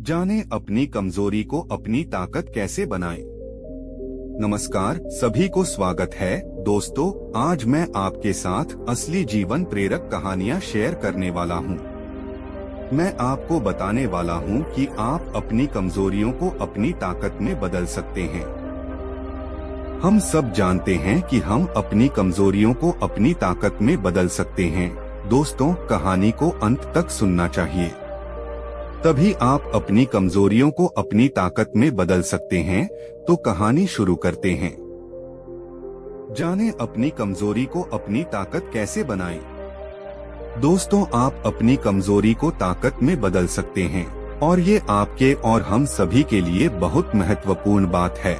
जाने अपनी कमजोरी को अपनी ताकत कैसे बनाएं। नमस्कार, सभी को स्वागत है। दोस्तों, आज मैं आपके साथ असली जीवन प्रेरक कहानियां शेयर करने वाला हूं। मैं आपको बताने वाला हूं कि आप अपनी कमजोरियों को अपनी ताकत में बदल सकते हैं। हम सब जानते हैं कि हम अपनी कमजोरियों को अपनी ताकत में बदल सकते हैं। दोस्तों, कहानी को अंत तक सुनना चाहिए, तभी आप अपनी कमजोरियों को अपनी ताकत में बदल सकते हैं। तो कहानी शुरू करते हैं। जानें अपनी कमजोरी को अपनी ताकत कैसे बनाएं। दोस्तों, आप अपनी कमजोरी को ताकत में बदल सकते हैं और ये आपके और हम सभी के लिए बहुत महत्वपूर्ण बात है।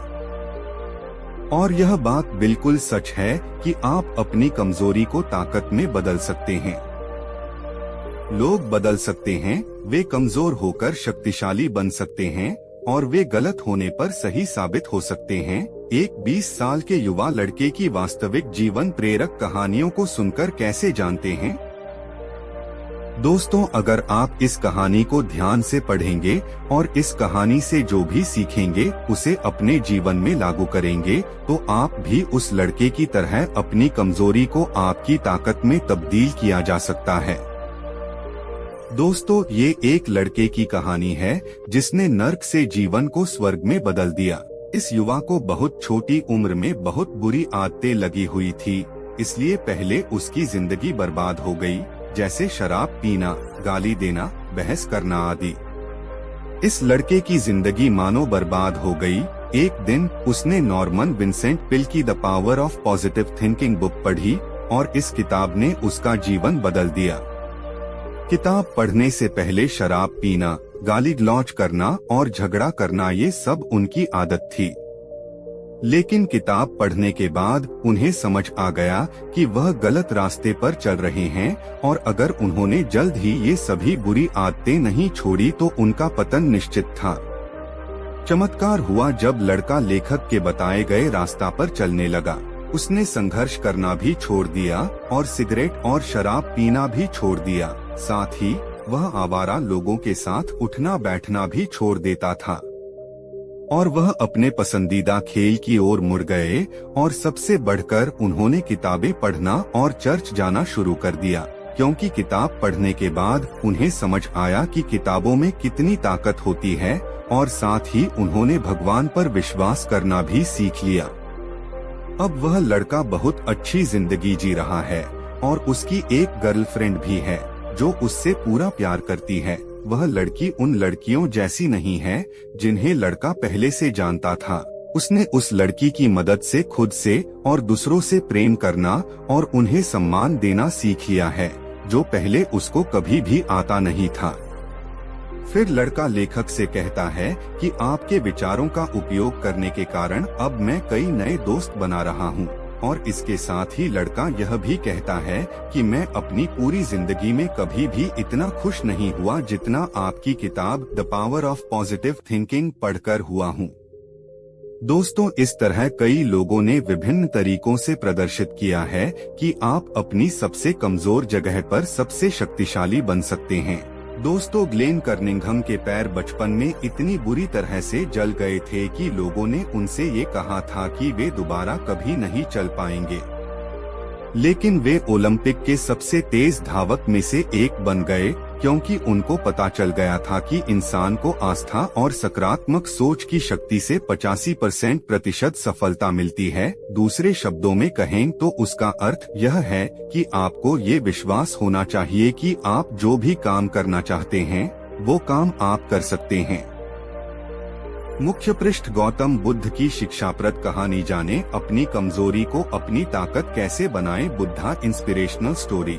और यह बात बिल्कुल सच है कि आप अपनी कमजोरी को ताकत में बदल सकते हैं। लोग बदल सकते हैं, वे कमजोर होकर शक्तिशाली बन सकते हैं और वे गलत होने पर सही साबित हो सकते हैं। एक 20 साल के युवा लड़के की वास्तविक जीवन प्रेरक कहानियों को सुनकर कैसे जानते हैं। दोस्तों, अगर आप इस कहानी को ध्यान से पढ़ेंगे और इस कहानी से जो भी सीखेंगे उसे अपने जीवन में लागू करेंगे, तो आप भी उस लड़के की तरह अपनी कमजोरी को आपकी ताकत में तब्दील किया जा सकता है। दोस्तों, ये एक लड़के की कहानी है जिसने नर्क से जीवन को स्वर्ग में बदल दिया। इस युवा को बहुत छोटी उम्र में बहुत बुरी आदतें लगी हुई थी, इसलिए पहले उसकी जिंदगी बर्बाद हो गई, जैसे शराब पीना, गाली देना, बहस करना आदि। इस लड़के की जिंदगी मानो बर्बाद हो गई। एक दिन उसने नॉर्मन विंसेंट पील की the power of positive thinking book पढ़ी और इस किताब ने उसका जीवन बदल दिया। किताब पढ़ने से पहले शराब पीना, गाली गलौज करना और झगड़ा करना ये सब उनकी आदत थी। लेकिन किताब पढ़ने के बाद उन्हें समझ आ गया कि वह गलत रास्ते पर चल रहे हैं और अगर उन्होंने जल्द ही ये सभी बुरी आदतें नहीं छोड़ी तो उनका पतन निश्चित था। चमत्कार हुआ जब लड़का लेखक के बताए गए रास्ता पर चलने लगा। उसने संघर्ष करना भी छोड़ दिया और सिगरेट और शराब पीना भी छोड़ दिया। साथ ही वह आवारा लोगों के साथ उठना बैठना भी छोड़ देता था और वह अपने पसंदीदा खेल की ओर मुड़ गए और सबसे बढ़कर उन्होंने किताबें पढ़ना और चर्च जाना शुरू कर दिया, क्योंकि किताब पढ़ने के बाद उन्हें समझ आया कि किताबों में कितनी ताकत होती है और साथ ही उन्होंने भगवान पर विश्वास करना भी सीख लिया। अब वह लड़का बहुत अच्छी जिंदगी जी रहा है और उसकी एक गर्लफ्रेंड भी है जो उससे पूरा प्यार करती है। वह लड़की उन लड़कियों जैसी नहीं है जिन्हें लड़का पहले से जानता था। उसने उस लड़की की मदद से खुद से और दूसरों से प्रेम करना और उन्हें सम्मान देना सीख लिया है, जो पहले उसको कभी भी आता नहीं था। फिर लड़का लेखक से कहता है कि आपके विचारों का उपयोग करने के कारण अब मैं कई नए दोस्त बना रहा हूँ। और इसके साथ ही लड़का यह भी कहता है कि मैं अपनी पूरी जिंदगी में कभी भी इतना खुश नहीं हुआ जितना आपकी किताब the power of positive thinking पढ़कर हुआ हूँ। दोस्तों, इस तरह कई लोगों ने विभिन्न तरीकों से प्रदर्शित किया है कि आप अपनी सबसे कमजोर जगह पर सबसे शक्तिशाली बन सकते हैं। दोस्तों, ग्लेन कर्निंघम के पैर बचपन में इतनी बुरी तरह से जल गए थे कि लोगों ने उनसे ये कहा था कि वे दोबारा कभी नहीं चल पाएंगे। लेकिन वे ओलंपिक के सबसे तेज धावक में से एक बन गए, क्योंकि उनको पता चल गया था कि इंसान को आस्था और सकारात्मक सोच की शक्ति से 85% सफलता मिलती है। दूसरे शब्दों में कहें तो उसका अर्थ यह है कि आपको ये विश्वास होना चाहिए कि आप जो भी काम करना चाहते हैं वो काम आप कर सकते हैं। मुख्य पृष्ठ गौतम बुद्ध की शिक्षाप्रद कहानी जाने अपनी कमजोरी को अपनी ताकत कैसे बनाएं। Buddha inspirational story.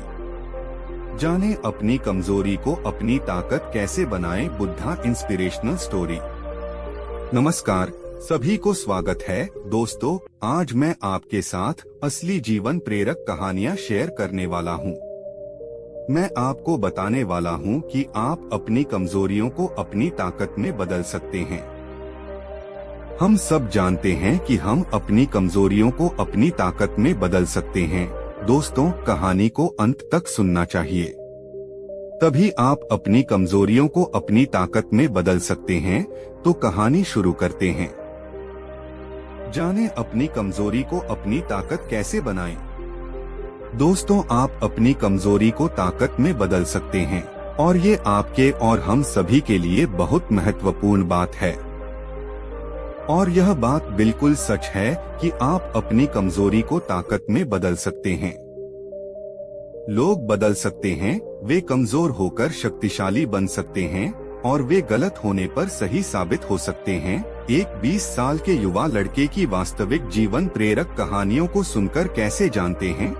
जाने अपनी कमजोरी को अपनी ताकत कैसे बनाएं। Buddha inspirational story. नमस्कार, सभी को स्वागत है। दोस्तों, आज मैं आपके साथ असली जीवन प्रेरक कहानियां शेयर करने वाला हूं। मैं आपको बताने वाला हूं कि आप अपनी कमजोरियों को अपनी ताकत में बदल सकते हैं। हम सब जानते हैं कि हम अपनी कमजोरियों को अपनी ताकत में बदल सकते हैं। दोस्तों, कहानी को अंत तक सुनना चाहिए, तभी आप अपनी कमजोरियों को अपनी ताकत में बदल सकते हैं। तो कहानी शुरू करते हैं। जानें अपनी कमजोरी को अपनी ताकत कैसे बनाएं। दोस्तों, आप अपनी कमजोरी को ताकत में बदल सकते हैं और ये आपके और हम सभी के लिए बहुत महत्वपूर्ण बात है। और यह बात बिल्कुल सच है कि आप अपनी कमजोरी को ताकत में बदल सकते हैं। लोग बदल सकते हैं, वे कमजोर होकर शक्तिशाली बन सकते हैं और वे गलत होने पर सही साबित हो सकते हैं। एक 20 साल के युवा लड़के की वास्तविक जीवन प्रेरक कहानियों को सुनकर कैसे जानते हैं?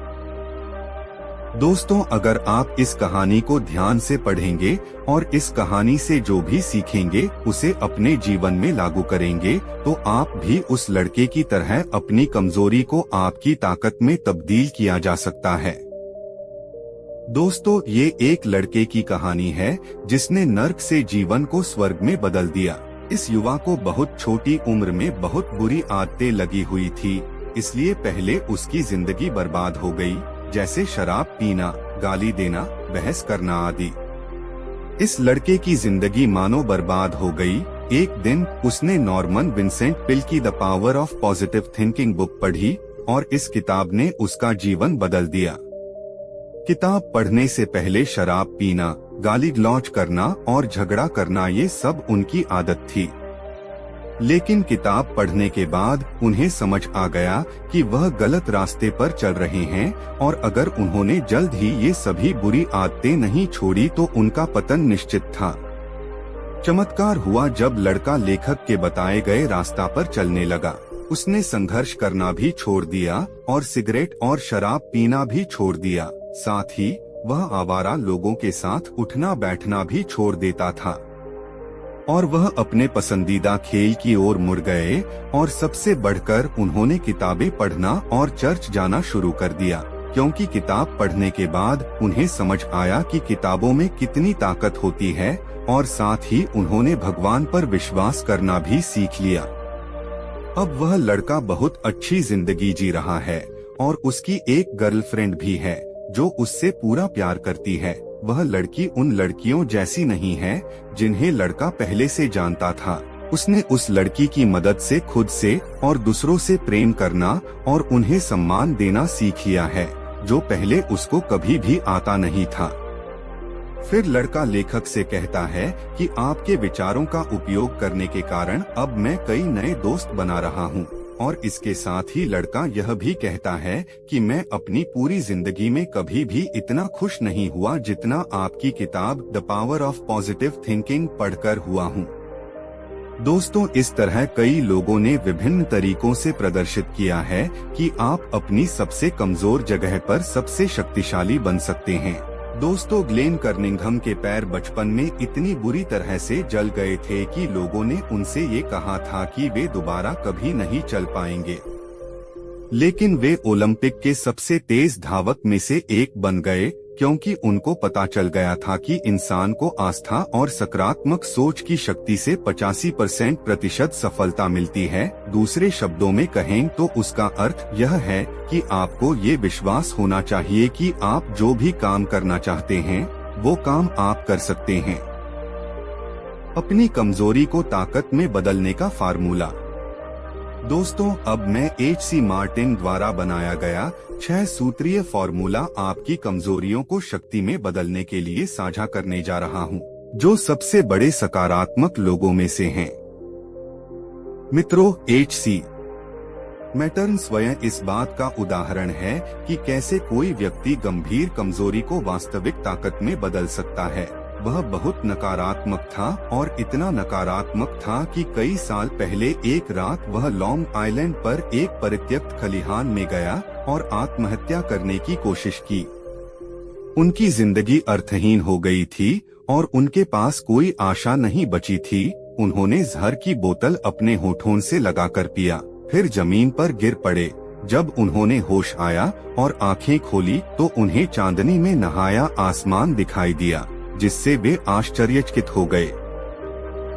दोस्तों, अगर आप इस कहानी को ध्यान से पढ़ेंगे और इस कहानी से जो भी सीखेंगे उसे अपने जीवन में लागू करेंगे, तो आप भी उस लड़के की तरह अपनी कमजोरी को आपकी ताकत में तब्दील किया जा सकता है। दोस्तों, ये एक लड़के की कहानी है जिसने नर्क से जीवन को स्वर्ग में बदल दिया। इस युवा को बहुत छोटी उम्र में बहुत बुरी आदतें लगी हुई थी, इसलिए पहले उसकी जिंदगी बर्बाद हो गई, जैसे शराब पीना, गाली देना, बहस करना आदि। इस लड़के की जिंदगी मानो बर्बाद हो गई। एक दिन उसने नॉर्मन विंसेंट पील की the power of positive thinking book पढ़ी और इस किताब ने उसका जीवन बदल दिया। किताब पढ़ने से पहले शराब पीना, गाली गलौज करना और झगड़ा करना ये सब उनकी आदत थी। लेकिन किताब पढ़ने के बाद उन्हें समझ आ गया कि वह गलत रास्ते पर चल रहे हैं और अगर उन्होंने जल्द ही ये सभी बुरी आदतें नहीं छोड़ी तो उनका पतन निश्चित था। चमत्कार हुआ जब लड़का लेखक के बताए गए रास्ता पर चलने लगा। उसने संघर्ष करना भी छोड़ दिया और सिगरेट और शराब पीना भी छोड़ दिया। साथ ही वह आवारा लोगों के साथ उठना बैठना भी छोड़ देता था और वह अपने पसंदीदा खेल की ओर मुड़ गए और सबसे बढ़कर उन्होंने किताबें पढ़ना और चर्च जाना शुरू कर दिया, क्योंकि किताब पढ़ने के बाद उन्हें समझ आया कि किताबों में कितनी ताकत होती है और साथ ही उन्होंने भगवान पर विश्वास करना भी सीख लिया। अब वह लड़का बहुत अच्छी जिंदगी जी रहा है और उसकी एक गर्लफ्रेंड भी है जो उससे पूरा प्यार करती है। वह लड़की उन लड़कियों जैसी नहीं है जिन्हें लड़का पहले से जानता था। उसने उस लड़की की मदद से खुद से और दूसरों से प्रेम करना और उन्हें सम्मान देना सीख लिया है, जो पहले उसको कभी भी आता नहीं था। फिर लड़का लेखक से कहता है कि आपके विचारों का उपयोग करने के कारण अब मैं कई नए दोस्त बना रहा हूँ और इसके साथ ही लड़का यह भी कहता है कि मैं अपनी पूरी जिंदगी में कभी भी इतना खुश नहीं हुआ जितना आपकी किताब the power of positive thinking पढ़कर हुआ हूँ। दोस्तों, इस तरह कई लोगों ने विभिन्न तरीकों से प्रदर्शित किया है कि आप अपनी सबसे कमजोर जगह पर सबसे शक्तिशाली बन सकते हैं। दोस्तों, ग्लेन कर्निंघम के पैर बचपन में इतनी बुरी तरह से जल गए थे कि लोगों ने उनसे ये कहा था कि वे दोबारा कभी नहीं चल पाएंगे, लेकिन वे ओलंपिक के सबसे तेज धावक में से एक बन गए, क्योंकि उनको पता चल गया था कि इंसान को आस्था और सकारात्मक सोच की शक्ति से 85% सफलता मिलती है। दूसरे शब्दों में कहें तो उसका अर्थ यह है कि आपको ये विश्वास होना चाहिए कि आप जो भी काम करना चाहते हैं वो काम आप कर सकते हैं। अपनी कमजोरी को ताकत में बदलने का फार्मूला। दोस्तों, अब मैं H.C. मार्टिन द्वारा बनाया गया 6 सूत्रीय फार्मूला आपकी कमजोरियों को शक्ति में बदलने के लिए साझा करने जा रहा हूं, जो सबसे बड़े सकारात्मक लोगों में से हैं। मित्रों, H.C. मैटर्न स्वयं इस बात का उदाहरण है कि कैसे कोई व्यक्ति गंभीर कमजोरी को वास्तविक ताकत में बदल सकता है। वह बहुत नकारात्मक था और इतना नकारात्मक था कि कई साल पहले एक रात वह लॉन्ग आइलैंड पर एक परित्यक्त खलिहान में गया और आत्महत्या करने की कोशिश की। उनकी जिंदगी अर्थहीन हो गई थी और उनके पास कोई आशा नहीं बची थी। उन्होंने जहर की बोतल अपने होठों से लगाकर पिया, फिर जमीन पर गिर पड़े। जब उन्होंने होश आया और आंखें खोली तो उन्हें चांदनी में नहाया आसमान दिखाई दिया, जिससे वे आश्चर्यचकित हो गए।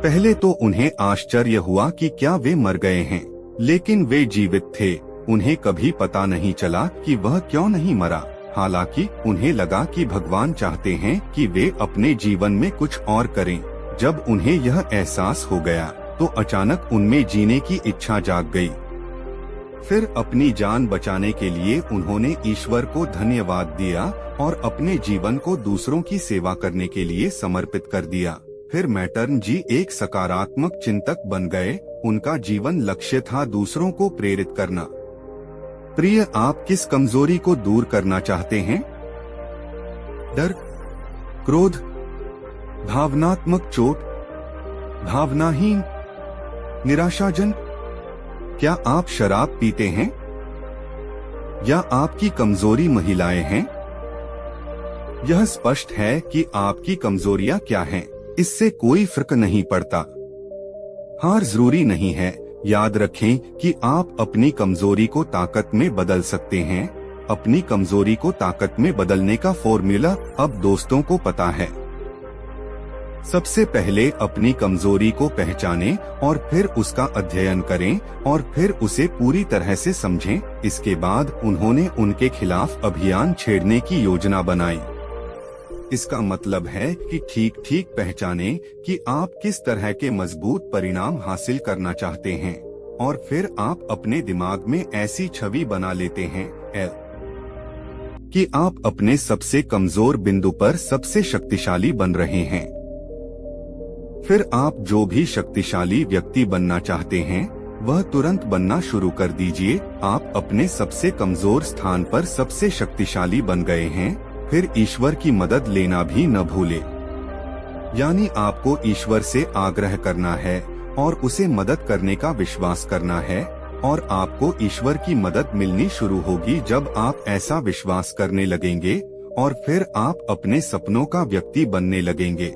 पहले तो उन्हें आश्चर्य हुआ कि क्या वे मर गए हैं, लेकिन वे जीवित थे। उन्हें कभी पता नहीं चला कि वह क्यों नहीं मरा। हालांकि उन्हें लगा कि भगवान चाहते हैं कि वे अपने जीवन में कुछ और करें। जब उन्हें यह एहसास हो गया तो अचानक उनमें जीने की इच्छा जाग गई। फिर अपनी जान बचाने के लिए उन्होंने ईश्वर को धन्यवाद दिया और अपने जीवन को दूसरों की सेवा करने के लिए समर्पित कर दिया। फिर मैटर्न जी एक सकारात्मक चिंतक बन गए। उनका जीवन लक्ष्य था दूसरों को प्रेरित करना। प्रिय, आप किस कमजोरी को दूर करना चाहते हैं? डर, क्रोध, भावनात्मक चोट, भावनाहीन, निराशाजन? क्या आप शराब पीते हैं? या आपकी कमजोरी महिलाएं हैं? यह स्पष्ट है कि आपकी कमजोरियां क्या हैं। इससे कोई फर्क नहीं पड़ता। हार जरूरी नहीं है। याद रखें कि आप अपनी कमजोरी को ताकत में बदल सकते हैं। अपनी कमजोरी को ताकत में बदलने का फॉर्मूला अब दोस्तों को पता है। सबसे पहले अपनी कमजोरी को पहचानें और फिर उसका अध्ययन करें और फिर उसे पूरी तरह से समझें। इसके बाद उन्होंने उनके खिलाफ अभियान छेड़ने की योजना बनाई। इसका मतलब है कि ठीक पहचानें कि आप किस तरह के मजबूत परिणाम हासिल करना चाहते हैं और फिर आप अपने दिमाग में ऐसी छवि बना लेते हैं कि आप अपने सबसे कमजोर बिंदु पर सबसे शक्तिशाली बन रहे हैं। फिर आप जो भी शक्तिशाली व्यक्ति बनना चाहते हैं वह तुरंत बनना शुरू कर दीजिए। आप अपने सबसे कमजोर स्थान पर सबसे शक्तिशाली बन गए हैं। फिर ईश्वर की मदद लेना भी न भूलें। यानी आपको ईश्वर से आग्रह करना है और उसे मदद करने का विश्वास करना है और आपको ईश्वर की मदद मिलनी शुरू होगी जब आप ऐसा विश्वास करने लगेंगे और फिर आप अपने सपनों का व्यक्ति बनने लगेंगे।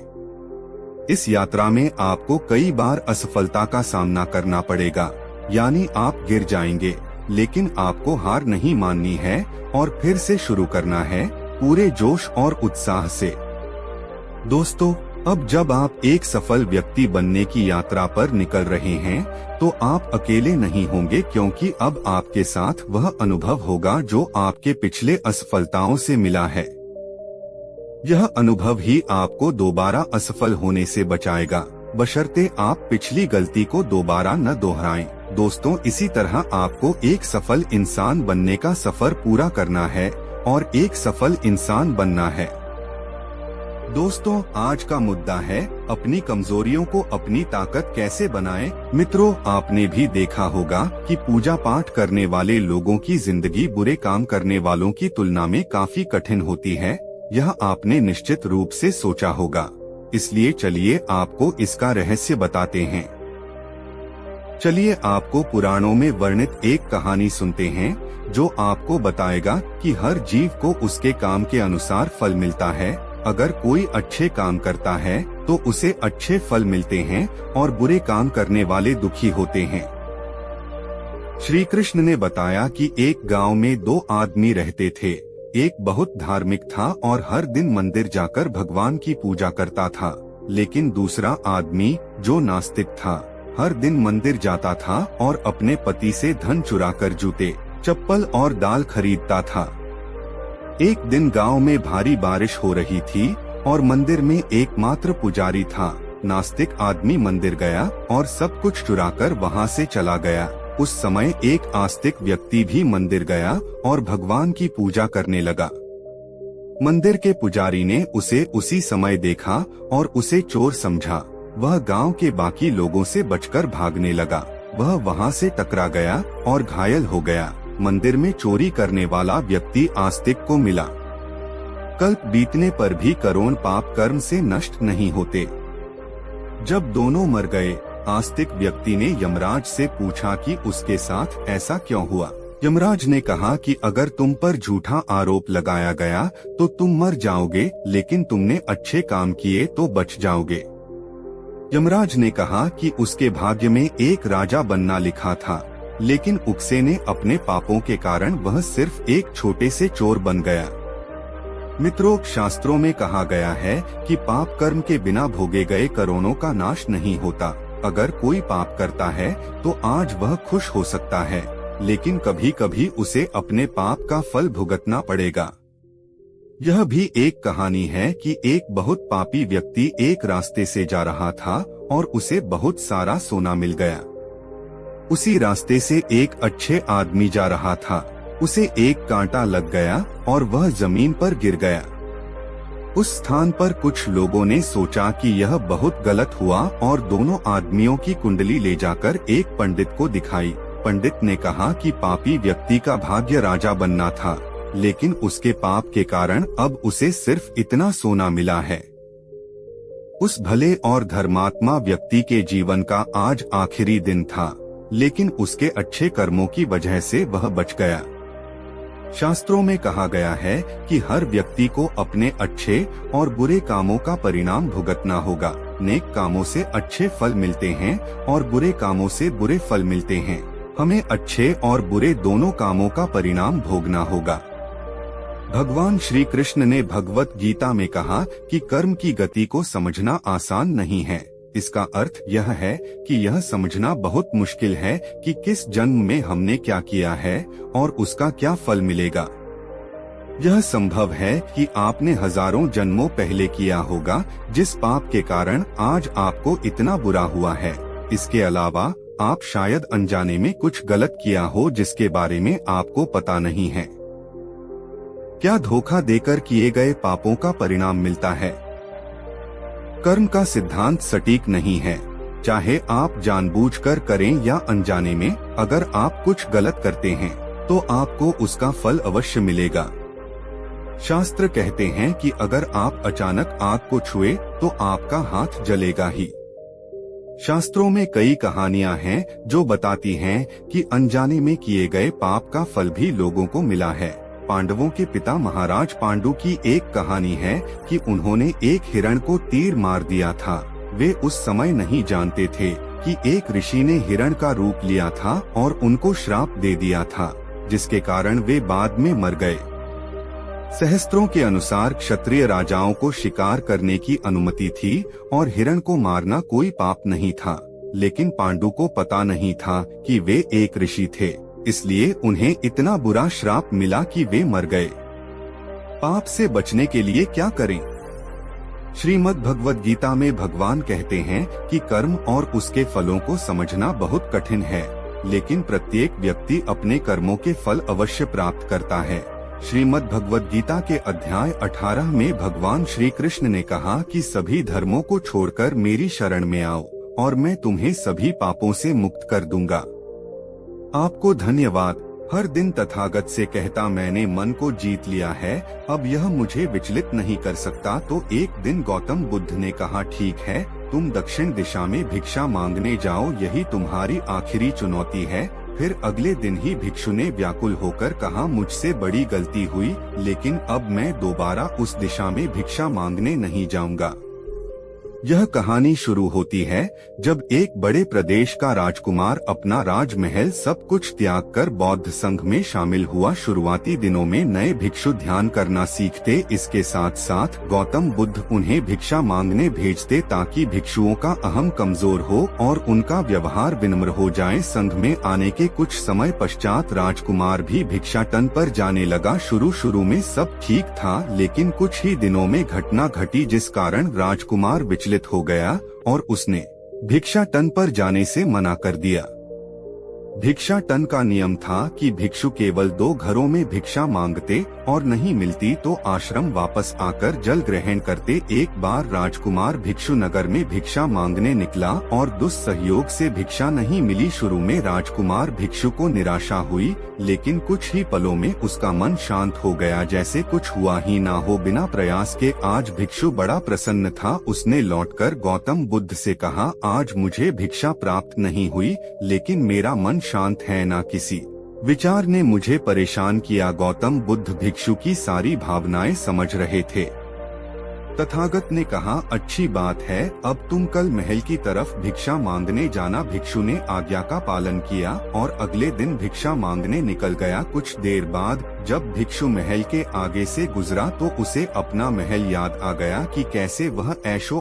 इस यात्रा में आपको कई बार असफलता का सामना करना पड़ेगा, यानी आप गिर जाएंगे, लेकिन आपको हार नहीं माननी है और फिर से शुरू करना है पूरे जोश और उत्साह से। दोस्तों, अब जब आप एक सफल व्यक्ति बनने की यात्रा पर निकल रहे हैं तो आप अकेले नहीं होंगे, क्योंकि अब आपके साथ वह अनुभव होगा जो आपके पिछले असफलताओं से मिला है। यह अनुभव ही आपको दोबारा असफल होने से बचाएगा, बशर्ते आप पिछली गलती को दोबारा न दोहराएं। दोस्तों, इसी तरह आपको एक सफल इंसान बनने का सफर पूरा करना है और एक सफल इंसान बनना है। दोस्तों, आज का मुद्दा है अपनी कमजोरियों को अपनी ताकत कैसे बनाएं। मित्रों, आपने भी देखा होगा कि पूजा पाठ करने वाले लोगों की जिंदगी बुरे काम करने वालों की तुलना में काफी कठिन होती है। यह आपने निश्चित रूप से सोचा होगा। इसलिए चलिए आपको इसका रहस्य बताते हैं। चलिए आपको पुराणों में वर्णित एक कहानी सुनते हैं जो आपको बताएगा कि हर जीव को उसके काम के अनुसार फल मिलता है। अगर कोई अच्छे काम करता है तो उसे अच्छे फल मिलते हैं और बुरे काम करने वाले दुखी होते हैं। श्री कृष्ण ने बताया कि एक गांव में दो आदमी रहते थे। एक बहुत धार्मिक था और हर दिन मंदिर जाकर भगवान की पूजा करता था, लेकिन दूसरा आदमी जो नास्तिक था हर दिन मंदिर जाता था और अपने पति से धन चुराकर जूते, चप्पल और दाल खरीदता था। एक दिन गांव में भारी बारिश हो रही थी और मंदिर में एकमात्र पुजारी था। नास्तिक आदमी मंदिर गया और सब कुछ चुराकर वहां से चला गया। उस समय एक आस्तिक व्यक्ति भी मंदिर गया और भगवान की पूजा करने लगा। मंदिर के पुजारी ने उसे उसी समय देखा और उसे चोर समझा। वह गांव के बाकी लोगों से बचकर भागने लगा। वह वहां से टकरा गया और घायल हो गया। मंदिर में चोरी करने वाला व्यक्ति आस्तिक को मिला। कल्प बीतने पर भी करोड़ पाप कर्म से नष्ट नहीं होते। जब दोनों मर गए, आस्तिक व्यक्ति ने यमराज से पूछा कि उसके साथ ऐसा क्यों हुआ। यमराज ने कहा कि अगर तुम पर झूठा आरोप लगाया गया तो तुम मर जाओगे, लेकिन तुमने अच्छे काम किए तो बच जाओगे। यमराज ने कहा कि उसके भाग्य में एक राजा बनना लिखा था, लेकिन उकसे ने अपने पापों के कारण वह सिर्फ एक छोटे से चोर बन गया। मित्रों, शास्त्रों में कहा गया है कि पाप कर्म के बिना भोगे गए करोड़ों का नाश नहीं होता। अगर कोई पाप करता है तो आज वह खुश हो सकता है, लेकिन कभी कभी उसे अपने पाप का फल भुगतना पड़ेगा। यह भी एक कहानी है कि एक बहुत पापी व्यक्ति एक रास्ते से जा रहा था और उसे बहुत सारा सोना मिल गया। उसी रास्ते से एक अच्छे आदमी जा रहा था, उसे एक कांटा लग गया और वह जमीन पर गिर गया। उस स्थान पर कुछ लोगों ने सोचा कि यह बहुत गलत हुआ और दोनों आदमियों की कुंडली ले जाकर एक पंडित को दिखाई। पंडित ने कहा कि पापी व्यक्ति का भाग्य राजा बनना था, लेकिन उसके पाप के कारण अब उसे सिर्फ इतना सोना मिला है। उस भले और धर्मात्मा व्यक्ति के जीवन का आज आखिरी दिन था, लेकिन उसके अच्छे कर्मों की वजह से वह बच गया। शास्त्रों में कहा गया है कि हर व्यक्ति को अपने अच्छे और बुरे कामों का परिणाम भुगतना होगा। नेक कामों से अच्छे फल मिलते हैं और बुरे कामों से बुरे फल मिलते हैं। हमें अच्छे और बुरे दोनों कामों का परिणाम भोगना होगा। भगवान श्री कृष्ण ने भगवत गीता में कहा कि कर्म की गति को समझना आसान नहीं है। इसका अर्थ यह है कि यह समझना बहुत मुश्किल है कि किस जन्म में हमने क्या किया है और उसका क्या फल मिलेगा। यह संभव है कि आपने हजारों जन्मों पहले किया होगा, जिस पाप के कारण आज आपको इतना बुरा हुआ है। इसके अलावा आप शायद अनजाने में कुछ गलत किया हो जिसके बारे में आपको पता नहीं है। क्या धोखा देकर किए गए पापों का परिणाम मिलता है? कर्म का सिद्धांत सटीक नहीं है, चाहे आप जानबूझकर करें या अनजाने में। अगर आप कुछ गलत करते हैं तो आपको उसका फल अवश्य मिलेगा। शास्त्र कहते हैं कि अगर आप अचानक आग को छुए तो आपका हाथ जलेगा ही। शास्त्रों में कई कहानियां हैं जो बताती हैं कि अनजाने में किए गए पाप का फल भी लोगों को मिला है। पांडवों के पिता महाराज पांडु की एक कहानी है कि उन्होंने एक हिरण को तीर मार दिया था। वे उस समय नहीं जानते थे कि एक ऋषि ने हिरण का रूप लिया था और उनको श्राप दे दिया था, जिसके कारण वे बाद में मर गए। सहस्त्रों के अनुसार क्षत्रिय राजाओं को शिकार करने की अनुमति थी और हिरण को मारना कोई पाप नहीं था, लेकिन पांडु को पता नहीं था कि वे एक ऋषि थे, इसलिए उन्हें इतना बुरा श्राप मिला कि वे मर गए। पाप से बचने के लिए क्या करें? श्रीमद् भगवद गीता में भगवान कहते हैं कि कर्म और उसके फलों को समझना बहुत कठिन है, लेकिन प्रत्येक व्यक्ति अपने कर्मों के फल अवश्य प्राप्त करता है। श्रीमद् भगवद गीता के अध्याय 18 में भगवान श्री कृष्ण ने कहा कि सभी धर्मों को छोड़कर मेरी शरण में आओ और मैं तुम्हें सभी पापों से मुक्त कर दूंगा। आपको धन्यवाद। हर दिन तथागत से कहता मैंने मन को जीत लिया है, अब यह मुझे विचलित नहीं कर सकता। तो एक दिन गौतम बुद्ध ने कहा, ठीक है, तुम दक्षिण दिशा में भिक्षा मांगने जाओ, यही तुम्हारी आखिरी चुनौती है। फिर अगले दिन ही भिक्षु ने व्याकुल होकर कहा, मुझसे बड़ी गलती हुई, लेकिन अब मैं दोबारा उस दिशा में भिक्षा मांगने नहीं जाऊंगा। यह कहानी शुरू होती है जब एक बड़े प्रदेश का राजकुमार अपना राजमहल सब कुछ त्याग कर बौद्ध संघ में शामिल हुआ। शुरुआती दिनों में नए भिक्षु ध्यान करना सीखते, इसके साथ साथ गौतम बुद्ध उन्हें भिक्षा मांगने भेजते ताकि भिक्षुओं का अहम कमजोर हो और उनका व्यवहार विनम्र हो जाए। संघ में आने के कुछ समय पश्चात राजकुमार भी भिक्षाटन पर जाने लगा। शुरू में सब ठीक था, लेकिन कुछ ही दिनों में घटना घटी जिस कारण राजकुमार विचलित हो गया और उसने भिक्षाटन पर जाने से मना कर दिया। भिक्षाटन का नियम था कि भिक्षु केवल 2 घरों में भिक्षा मांगते और नहीं मिलती तो आश्रम वापस आकर जल ग्रहण करते। एक बार राजकुमार भिक्षु नगर में भिक्षा मांगने निकला और दुस्सहयोग से भिक्षा नहीं मिली। शुरू में राजकुमार भिक्षु को निराशा हुई, लेकिन कुछ ही पलों में उसका मन शांत हो गया, जैसे कुछ हुआ ही ना हो। बिना प्रयास के आज भिक्षु बड़ा प्रसन्न था। उसने लौटकर गौतम बुद्ध से कहा, आज मुझे भिक्षा प्राप्त नहीं हुई, लेकिन मेरा मन शांत है, ना किसी विचार ने मुझे परेशान किया। गौतम बुद्ध भिक्षु की सारी भावनाएं समझ रहे थे। तथागत ने कहा, अच्छी बात है, अब तुम कल महल की तरफ भिक्षा मांगने जाना। भिक्षु ने आज्ञा का पालन किया और अगले दिन भिक्षा मांगने निकल गया। कुछ देर बाद जब भिक्षु महल के आगे से गुजरा तो उसे अपना महल याद आ गया कि कैसे वह ऐशो